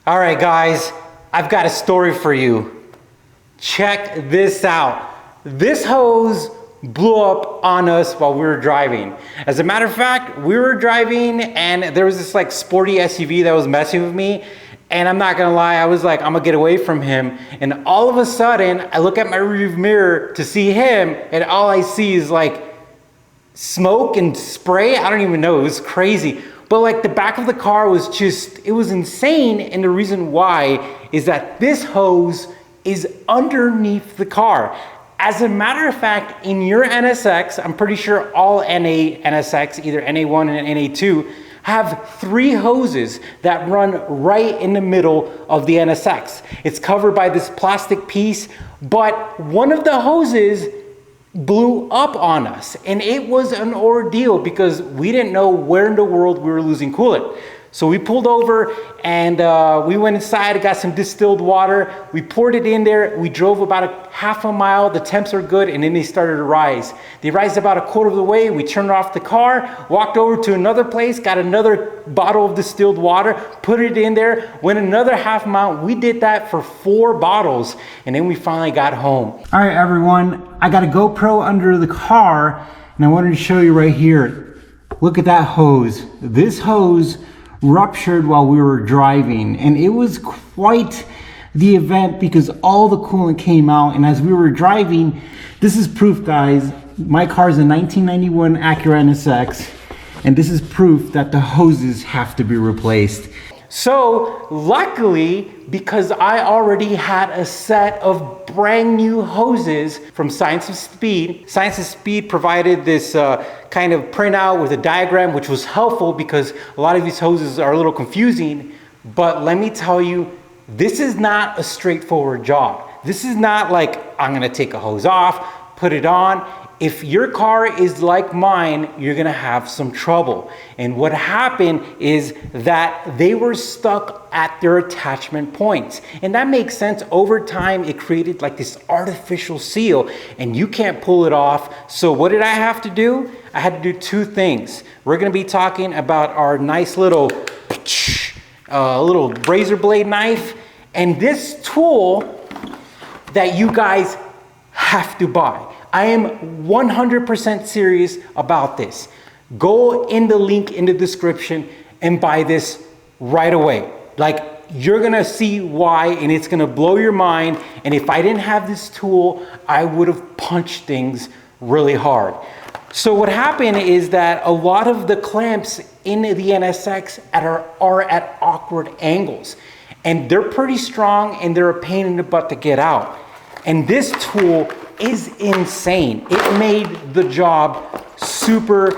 All right, guys, I've got a story for you. Check this out. This hose blew up on us while we were driving. As a matter of fact, we were driving and there was this like sporty SUV that was messing with me. And I'm not gonna lie, I was like, I'm gonna get away from him. And all of a sudden, I look at my rearview mirror to see him, and all I see is like smoke and spray. I don't even know, it was crazy. But like the back of the car was just, it was insane. And the reason why is that this hose is underneath the car. As a matter of fact, in your NSX, I'm pretty sure all NA NSX, either NA1 and NA2, have 3 hoses that run right in the middle of the NSX. It's covered by this plastic piece, but one of the hoses blew up on us, and it was an ordeal because we didn't know where in the world we were losing coolant. So we pulled over and we went inside, got some distilled water. We poured it in there. We drove about a half a mile. The temps are good, and then they started to rise. They rised about a quarter of the way. We turned off the car, walked over to another place, got another bottle of distilled water, put it in there, went another half mile. We did that for 4 bottles, and then we finally got home. All right, everyone, I got a GoPro under the car, and I wanted to show you right here. Look at that hose. This hose ruptured while we were driving, and it was quite the event because all the coolant came out. And as we were driving, this is proof, guys. My car is a 1991 Acura NSX, and this is proof that the hoses have to be replaced. So luckily, because I already had a set of brand new hoses from Science of Speed. Science of Speed provided this kind of printout with a diagram, which was helpful because a lot of these hoses are a little confusing. But let me tell you, this is not a straightforward job. This is not like I'm gonna take a hose off, put it on. If your car is like mine, you're gonna have some trouble. And what happened is that they were stuck at their attachment points. And that makes sense. Over time, it created like this artificial seal, and you can't pull it off. So what did I have to do? I had to do 2 things. We're gonna be talking about our nice little razor blade knife, and this tool that you guys have to buy. I am 100% serious about this. Go in the link in the description and buy this right away. Like, you're gonna see why, and it's gonna blow your mind. And if I didn't have this tool, I would have punched things really hard. So what happened is that a lot of the clamps in the NSX are at awkward angles. And they're pretty strong, and they're a pain in the butt to get out. And this tool is insane. It made the job super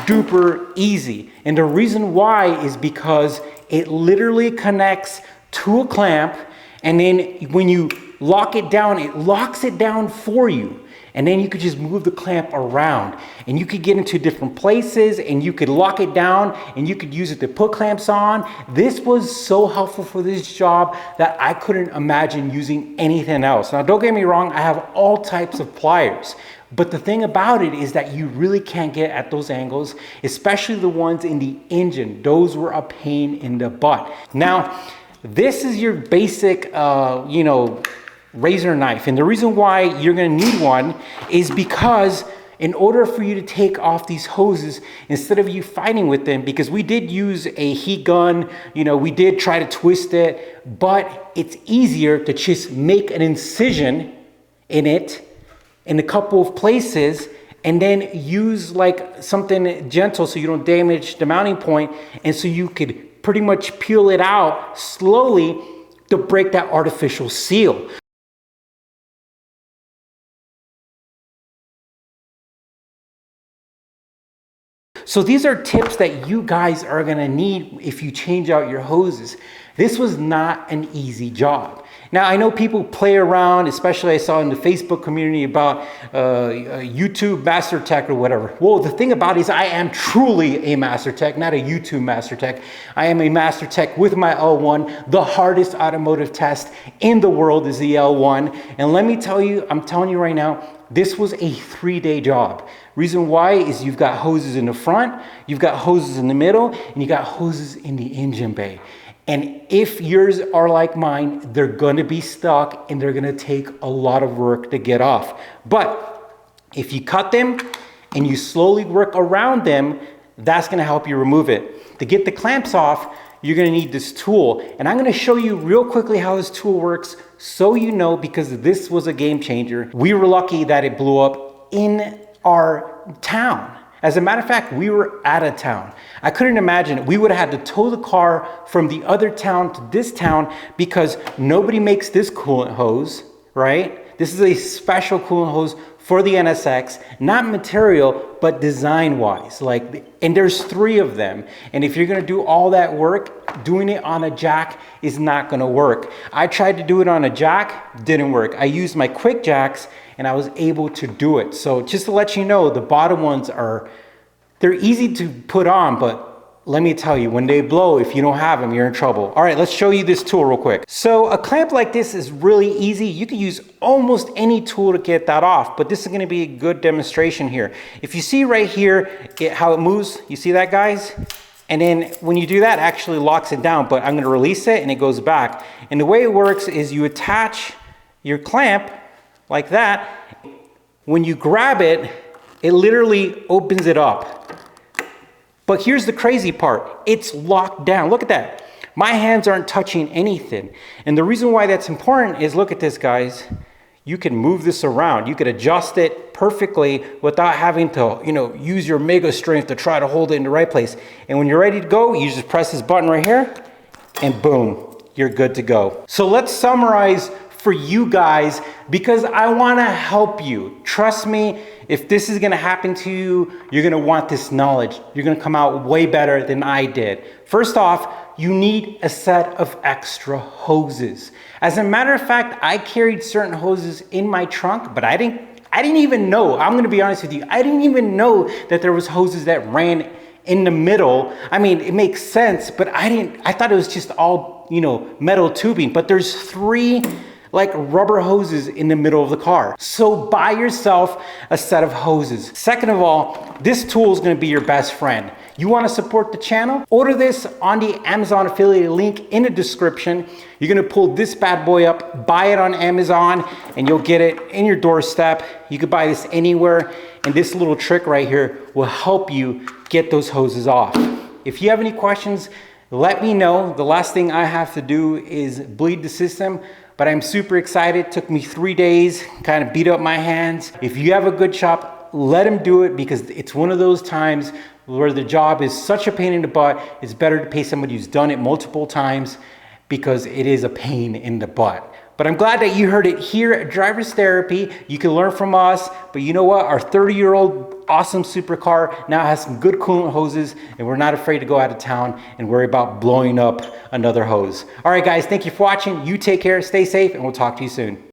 duper easy. And the reason why is because it literally connects to a clamp, and then when you lock it down, it locks it down for you. And then you could just move the clamp around, and you could get into different places, and you could lock it down, and you could use it to put clamps on. This was so helpful for this job that I couldn't imagine using anything else. Now, don't get me wrong, I have all types of pliers. But the thing about it is that you really can't get at those angles, especially the ones in the engine. Those were a pain in the butt. Now, this is your basic, razor knife. And the reason why you're gonna need one is because in order for you to take off these hoses, instead of you fighting with them, because we did use a heat gun, we did try to twist it, but it's easier to just make an incision in it in a couple of places, and then use like something gentle so you don't damage the mounting point, and so you could pretty much peel it out slowly to break that artificial seal. So these are tips that you guys are gonna need if you change out your hoses. This was not an easy job. Now, I know people play around, especially I saw in the Facebook community about YouTube Master Tech or whatever. Well, the thing about it is I am truly a Master Tech, not a YouTube Master Tech. I am a Master Tech with my L1. The hardest automotive test in the world is the L1. And let me tell you, I'm telling you right now, this was a 3-day job. Reason why is you've got hoses in the front, you've got hoses in the middle, and you got hoses in the engine bay. And if yours are like mine, they're gonna be stuck and they're gonna take a lot of work to get off. But if you cut them and you slowly work around them, that's gonna help you remove it. To get the clamps off, you're gonna need this tool. And I'm gonna show you real quickly how this tool works so you know, because this was a game changer. We were lucky that it blew up in our town. As a matter of fact, we were out of town. I couldn't imagine it. We would have had to tow the car from the other town to this town because nobody makes this coolant hose, right? This is a special coolant hose for the NSX, not material, but design-wise. And there's 3 of them. And if you're gonna do all that work, doing it on a jack is not gonna work. I tried to do it on a jack, didn't work. I used my quick jacks and I was able to do it. So just to let you know, the bottom ones they're easy to put on, but let me tell you, when they blow, if you don't have them, you're in trouble. All right, let's show you this tool real quick. So a clamp like this is really easy. You can use almost any tool to get that off, but this is gonna be a good demonstration here. If you see right here, how it moves, you see that, guys? And then when you do that, it actually locks it down, but I'm gonna release it and it goes back. And the way it works is you attach your clamp like that. When you grab it, it literally opens it up. But here's the crazy part. It's locked down. Look at that. My hands aren't touching anything. And the reason why that's important is, look at this, guys. You can move this around. You could adjust it perfectly without having to, use your mega strength to try to hold it in the right place. And when you're ready to go, you just press this button right here and boom, you're good to go. So let's summarize for you guys, because I wanna help you. Trust me, if this is gonna happen to you, you're gonna want this knowledge. You're gonna come out way better than I did. First off, you need a set of extra hoses. As a matter of fact, I carried certain hoses in my trunk, but I didn't even know, I'm gonna be honest with you, I didn't even know that there was hoses that ran in the middle. I mean, it makes sense, but I thought it was just all, metal tubing, but there's 3 rubber hoses in the middle of the car. So buy yourself a set of hoses. Second of all, this tool is gonna be your best friend. You wanna support the channel? Order this on the Amazon affiliate link in the description. You're gonna pull this bad boy up, buy it on Amazon, and you'll get it in your doorstep. You could buy this anywhere, and this little trick right here will help you get those hoses off. If you have any questions, let me know. The last thing I have to do is bleed the system, but I'm super excited. It took me 3 days, kind of beat up my hands. If you have a good shop, let them do it, because it's one of those times where the job is such a pain in the butt. It's better to pay somebody who's done it multiple times, because it is a pain in the butt. But I'm glad that you heard it here at Driver's Therapy. You can learn from us, but you know what? Our 30-year-old awesome supercar now has some good coolant hoses, and we're not afraid to go out of town and worry about blowing up another hose. All right, guys, thank you for watching. You take care, stay safe, and we'll talk to you soon.